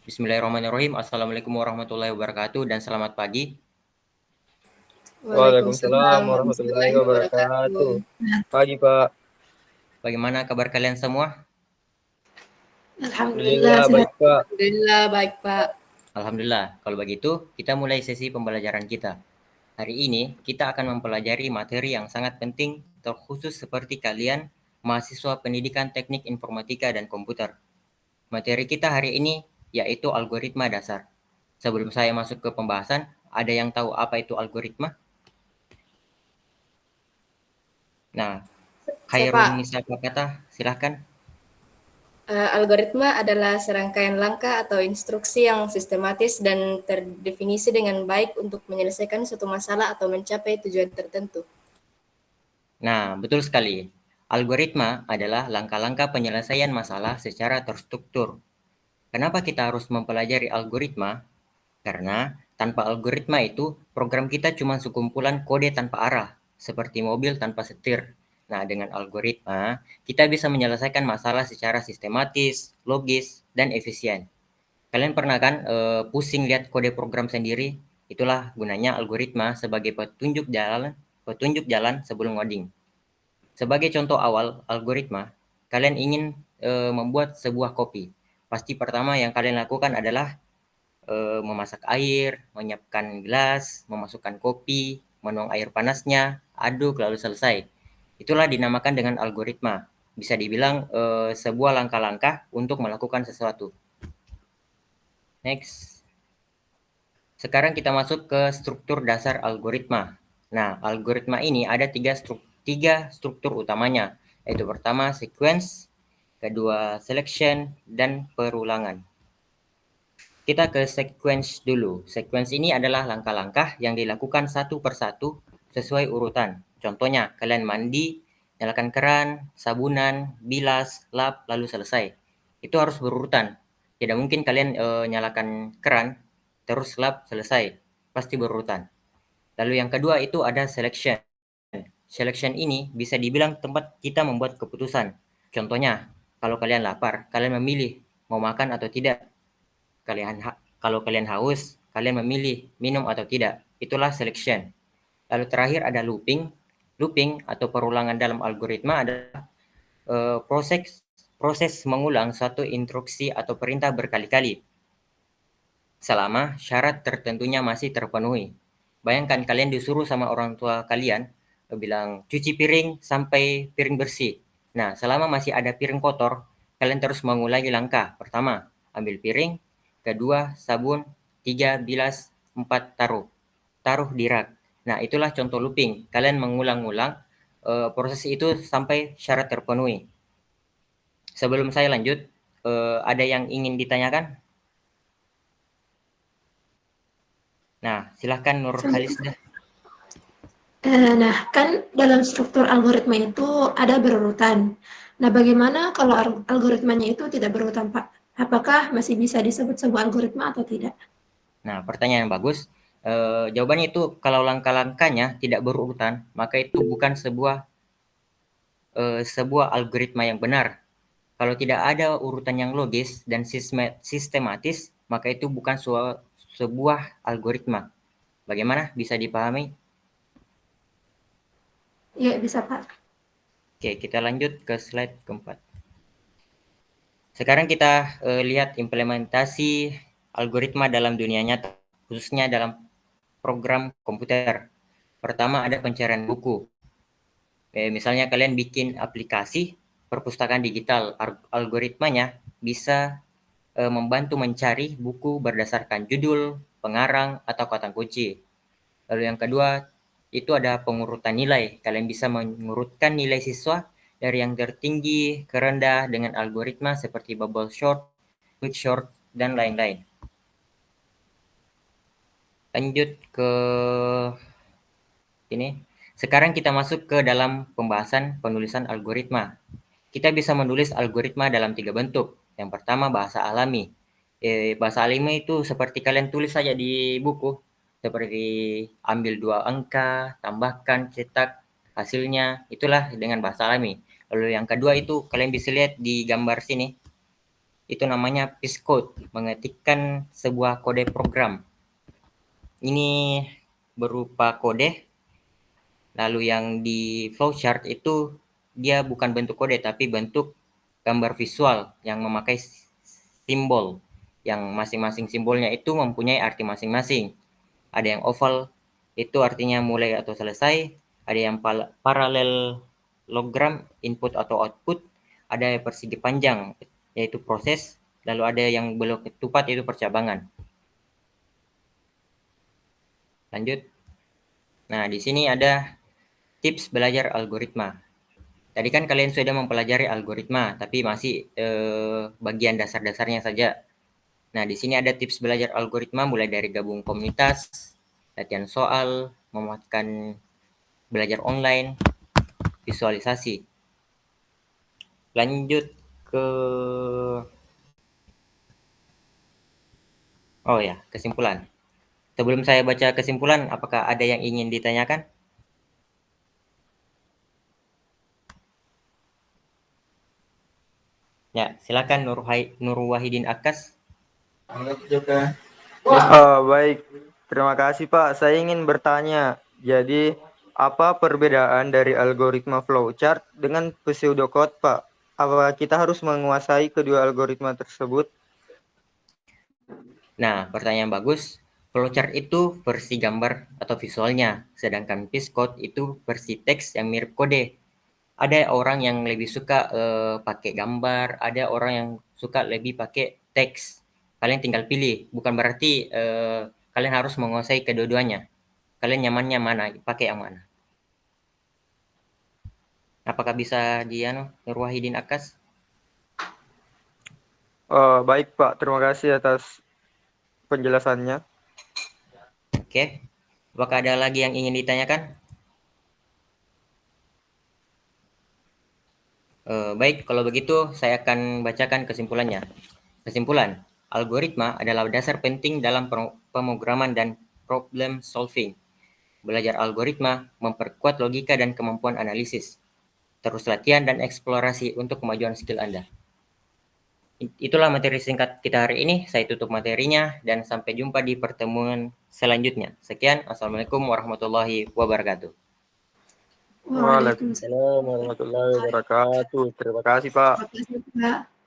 Bismillahirrahmanirrahim. Assalamualaikum warahmatullahi wabarakatuh dan selamat pagi. Waalaikumsalam Waalaikumsalam warahmatullahi warahmatullahi wabarakatuh. wabarakatuh. Pagi, Pak. Bagaimana kabar kalian semua? Alhamdulillah Alhamdulillah sehat. baik, Pak. Alhamdulillah baik, Pak. Alhamdulillah. Kalau begitu, kita mulai sesi pembelajaran kita. Hari ini kita akan mempelajari materi yang sangat penting terkhusus seperti kalian mahasiswa pendidikan teknik informatika dan komputer. Materi kita hari ini yaitu algoritma dasar. Sebelum saya masuk ke pembahasan, ada yang tahu apa itu algoritma? Nah, Khairun Pak, Nisa Fakata, silahkan. algoritma adalah serangkaian langkah atau instruksi yang sistematis dan terdefinisi dengan baik untuk menyelesaikan suatu masalah atau mencapai tujuan tertentu. Nah, betul sekali. Algoritma adalah langkah-langkah penyelesaian masalah secara terstruktur. Kenapa kita harus mempelajari algoritma? Karena tanpa algoritma itu, program kita cuma sekumpulan kode tanpa arah, seperti mobil tanpa setir. Nah, dengan algoritma, kita bisa menyelesaikan masalah secara sistematis, logis, dan efisien. Kalian pernah kan pusing lihat kode program sendiri? Itulah gunanya algoritma sebagai petunjuk jalan sebelum ngoding. Sebagai contoh awal algoritma, kalian ingin membuat sebuah kopi. Pasti pertama yang kalian lakukan adalah memasak air, menyiapkan gelas, memasukkan kopi, menuang air panasnya, aduk lalu selesai. Itulah dinamakan dengan algoritma. Bisa dibilang sebuah langkah-langkah untuk melakukan sesuatu. Next. Sekarang kita masuk ke struktur dasar algoritma. Nah, algoritma ini ada tiga struktur utamanya, yaitu pertama sequence, kedua selection, dan perulangan. Kita ke sequence dulu. Sequence ini adalah langkah-langkah yang dilakukan satu persatu sesuai urutan. Contohnya, kalian mandi, nyalakan keran, sabunan, bilas, lap, lalu selesai. Itu harus berurutan. Tidak mungkin kalian nyalakan keran, terus lap, selesai. Pasti berurutan. Lalu yang kedua itu ada selection. Selection ini bisa dibilang tempat kita membuat keputusan. Contohnya, kalau kalian lapar, kalian memilih mau makan atau tidak. Kalau kalian haus, kalian memilih minum atau tidak. Itulah selection. Lalu terakhir ada looping. Looping atau perulangan dalam algoritma adalah proses mengulang suatu instruksi atau perintah berkali-kali selama syarat tertentunya masih terpenuhi. Bayangkan kalian disuruh sama orang tua kalian bilang cuci piring sampai piring bersih. Nah, selama masih ada piring kotor, kalian terus mengulangi langkah. Pertama, ambil piring, kedua, sabun, tiga, bilas, empat, taruh. Taruh di rak. Nah, itulah contoh looping. Kalian mengulang-ulang proses itu sampai syarat terpenuhi. Sebelum saya lanjut, ada yang ingin ditanyakan? Nah, silahkan Nur Khalisdah. Nah, kan dalam struktur algoritma itu ada berurutan. Nah, bagaimana kalau algoritmanya itu tidak berurutan, Pak? Apakah masih bisa disebut sebuah algoritma atau tidak? Nah, pertanyaan yang bagus. Jawabannya itu kalau langkah-langkahnya tidak berurutan, maka itu bukan sebuah algoritma yang benar. Kalau tidak ada urutan yang logis dan sistematis, maka itu bukan sebuah algoritma. Bagaimana? Bisa dipahami? Ya, bisa, Pak. Oke, kita lanjut ke slide keempat. Sekarang kita lihat implementasi algoritma dalam dunia nyata, khususnya dalam program komputer. Pertama ada pencarian buku. Misalnya kalian bikin aplikasi perpustakaan digital, algoritmanya bisa membantu mencari buku berdasarkan judul, pengarang, atau kata kunci. Lalu yang kedua, itu ada pengurutan nilai. Kalian bisa mengurutkan nilai siswa dari yang tertinggi ke rendah dengan algoritma seperti bubble sort, quick sort, dan lain-lain. Lanjut ke ini. Sekarang kita masuk ke dalam pembahasan penulisan algoritma. Kita bisa menulis algoritma dalam 3 bentuk. Yang pertama bahasa alami. Bahasa alami itu seperti kalian tulis saja di buku. Seperti ambil 2 angka, tambahkan, cetak, hasilnya. Itulah dengan bahasa alami. Lalu yang kedua itu kalian bisa lihat di gambar sini. itu namanya piscode, mengetikkan sebuah kode program. Ini berupa kode, lalu yang di flowchart itu dia bukan bentuk kode tapi bentuk gambar visual yang memakai simbol, yang masing-masing simbolnya itu mempunyai arti masing-masing. Ada yang oval, itu artinya mulai atau selesai, ada yang parallelogram, input atau output, ada yang persegi panjang, yaitu proses, lalu ada yang belok ketupat, yaitu percabangan. Lanjut. Nah, di sini ada tips belajar algoritma. Tadi kan kalian sudah mempelajari algoritma, tapi masih bagian dasar-dasarnya saja. Nah, di sini ada tips belajar algoritma mulai dari gabung komunitas, latihan soal, memuatkan belajar online, visualisasi. Lanjut ke kesimpulan. Sebelum saya baca kesimpulan, apakah ada yang ingin ditanyakan? Ya, silakan Nur Wahidin Akas. Baik, terima kasih Pak. Saya ingin bertanya, jadi apa perbedaan dari algoritma flowchart dengan pseudocode Pak? Apa kita harus menguasai kedua algoritma tersebut? Nah, pertanyaan bagus. Flowchart itu versi gambar atau visualnya, sedangkan piscode itu versi teks yang mirip kode. Ada orang yang lebih suka pakai gambar, ada orang yang suka lebih pakai teks. Kalian tinggal pilih, bukan berarti kalian harus menguasai kedua-duanya. Kalian nyamannya mana, pakai yang mana. Apakah bisa Nur Wahidin Akas? Baik Pak, terima kasih atas penjelasannya. Oke. Apakah ada lagi yang ingin ditanyakan? Baik, kalau begitu saya akan bacakan kesimpulannya. Kesimpulan, algoritma adalah dasar penting dalam pemrograman dan problem solving. Belajar algoritma memperkuat logika dan kemampuan analisis. Terus latihan dan eksplorasi untuk kemajuan skill Anda. Itulah materi singkat kita hari ini. Saya tutup materinya dan sampai jumpa di pertemuan selanjutnya. Sekian, Assalamualaikum warahmatullahi wabarakatuh. Waalaikumsalam warahmatullahi wabarakatuh. Terima kasih Pak. Terima kasih, Pak.